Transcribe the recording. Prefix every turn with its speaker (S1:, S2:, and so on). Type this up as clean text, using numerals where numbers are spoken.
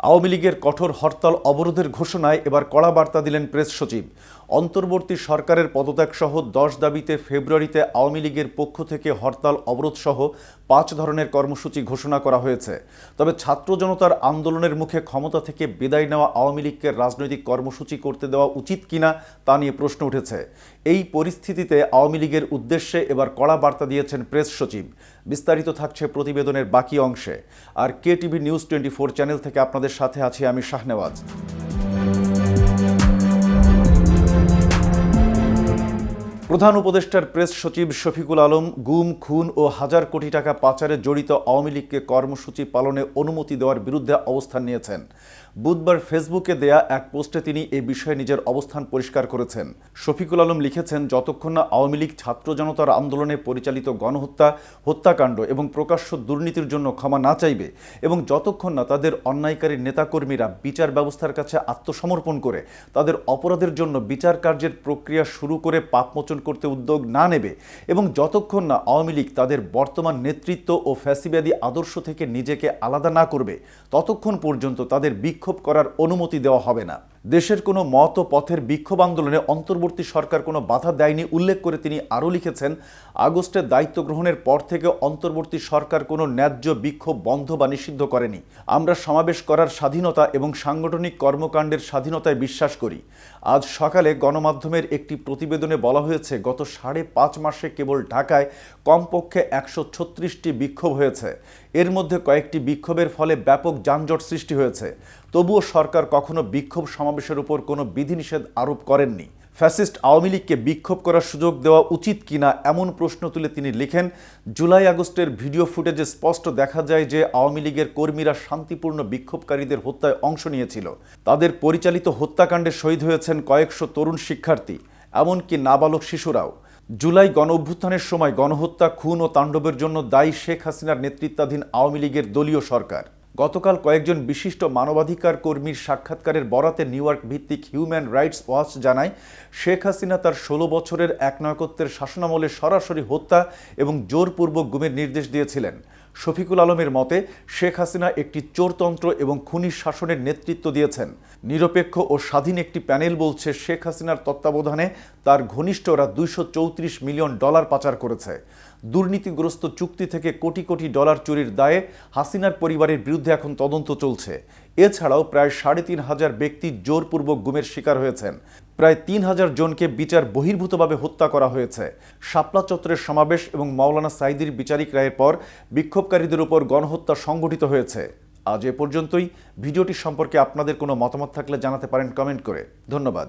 S1: আওয়ামী লীগের কঠোর হরতাল অবরোধের ঘোষণায় এবার কড়া বার্তা দিলেন প্রেস সচিব। অন্তর্বর্তী সরকারের পদত্যাগ সহ 10 দাবিতে ফেব্রুয়ারিতে আওয়ামী লীগের পক্ষ থেকে হরতাল অবরোধ সহ 5 ধরনের কর্মসূচি ঘোষণা করা হয়েছে। তবে ছাত্র জনতার আন্দোলনের মুখে ক্ষমতা থেকে বিদায় নেওয়া আওয়ামী লীগকে রাজনৈতিক কর্মসূচি করতে দেওয়া উচিত কিনা তা নিয়ে প্রশ্ন উঠেছে। এই পরিস্থিতিতে আওয়ামী লীগের উদ্দেশ্যে এবার কড়া বার্তা দিয়েছেন প্রেস সচিব। বিস্তারিত থাকছে প্রতিবেদনের বাকি অংশে। আর কেটিভি নিউজ 24 চ্যানেল থেকে আপনাদের সাথে আছি আমি শাহনেওয়াজ। প্রধান উপদেষ্টার প্রেস সচিব শফিকুল আলম গুম, খুন ও হাজার কোটি টাকা পাচারে জড়িত আওয়ামী লীগকে কর্মসূচি পালনে অনুমতি দেওয়ার বিরুদ্ধে অবস্থান নিয়েছেন। বুধবার ফেসবুকে দেয়া এক পোস্টে তিনি এ বিষয়ে নিজের অবস্থান পরিষ্কার করেছেন। শফিকুল আলম লিখেছেন, যতক্ষণ না আওয়ামী লীগ ছাত্র জনতার আন্দোলনে পরিচালিত গণহত্যা, হত্যাকাণ্ড এবং প্রকাশ্য দুর্নীতির জন্য ক্ষমা না চাইবে এবং যতক্ষণ না তাদের অন্যায়কারী নেতাকর্মীরা বিচার ব্যবস্থার কাছে আত্মসমর্পণ করে তাদের অপরাধের জন্য বিচার কার্যের প্রক্রিয়া শুরু করে পাপমোচন করতে উদ্যোগ না নেবে এবং যতক্ষণ না আওয়ামী লীগ তাদের বর্তমান নেতৃত্ব ও ফ্যাসিবাদী আদর্শ থেকে নিজেকে আলাদা না করবে, ততক্ষণ পর্যন্ত তাদের বিক্ষোভ করার অনুমতি দেওয়া হবে না। দেশের কোনো মত ও পথের বিক্ষোভ আন্দোলনে অন্তর্বর্তী সরকার কোনো বাধা দেয়নি উল্লেখ করে তিনি আরও লিখেছেন, আগস্টে দায়িত্ব গ্রহণের পর থেকে অন্তর্বর্তী সরকার কোনো ন্যায্য বিক্ষোভ বন্ধ বা নিষিদ্ধ করেনি। আমরা সমাবেশ করার স্বাধীনতা এবং সাংগঠনিক কর্মকাণ্ডের স্বাধীনতায় বিশ্বাস করি। আজ সকালে গণমাধ্যমের একটি প্রতিবেদনে বলা হয়েছে, গত 5.5 মাসে কেবল ঢাকায় কমপক্ষে 136টি বিক্ষোভ হয়েছে। এর মধ্যে কয়েকটি বিক্ষোভের ফলে ব্যাপক যানজট সৃষ্টি হয়েছে। তবুও সরকার কখনো বিক্ষোভ সমাবেশের উপর কোনো বিধিনিষেধ আরোপ করেননি। ফ্যাসিস্ট আওয়ামী লীগকে বিক্ষোভ করার সুযোগ দেওয়া উচিত কিনা এমন প্রশ্ন তুলে তিনি লিখেন, জুলাই আগস্টের ভিডিও ফুটেজে স্পষ্ট দেখা যায় যে আওয়ামী লীগের কর্মীরা শান্তিপূর্ণ বিক্ষোভকারীদের হত্যায় অংশ নিয়েছিল। তাদের পরিচালিত হত্যাকাণ্ডে শহীদ হয়েছেন কয়েকশো তরুণ শিক্ষার্থী, এমনকি নাবালক শিশুরাও। জুলাই গণ অভ্যুত্থানের সময় গণহত্যা, খুন ও তাণ্ডবের জন্য দায়ী শেখ হাসিনার নেতৃত্বাধীন আওয়ামী লীগের দলীয় সরকার। গতকাল কয়েকজন বিশিষ্ট মানবাধিকার কর্মীর সাক্ষাৎকারের বরাতে নিউ ইয়র্ক ভিত্তিক হিউম্যান রাইটস ওয়াচ জানায়, শেখ হাসিনা তার 16 বছরের একনায়কত্বের শাসনামলে সরাসরি হত্যা এবং জোরপূর্বক গুমের নির্দেশ দিয়েছিলেন। শফিকুল আলমের মতে, শেখ হাসিনা একটি চোরতন্ত্র এবং খুনি শাসনের নেতৃত্ব দিয়েছেন। নিরপেক্ষ ও স্বাধীন একটি প্যানেল বলছে, শেখ হাসিনার তত্ত্বাবধানে তার ঘনিষ্ঠরা $234 মিলিয়ন পাচার করেছে। দুর্নীতিগ্রস্ত চুক্তি থেকে কোটি কোটি ডলার চুরির দায়ে হাসিনার পরিবারের বিরুদ্ধে এখন তদন্ত চলছে। এছাড়াও প্রায় 3,500 ব্যক্তি জোরপূর্বক গুমের শিকার হয়েছেন। প্রায় 3,000 জনকে বিচার বহির্ভূতভাবে হত্যা করা হয়েছে। শাপলা চত্বরের সমাবেশ এবং মাওলানা সাঈদীর বিচারিক রায়ের পর বিক্ষোভকারীদের উপর গণহত্যা সংঘটিত হয়েছে। আজ এ পর্যন্তই। ভিডিওটি সম্পর্কে আপনাদের কোনো মতামত থাকলে জানাতে পারেন কমেন্ট করে। ধন্যবাদ।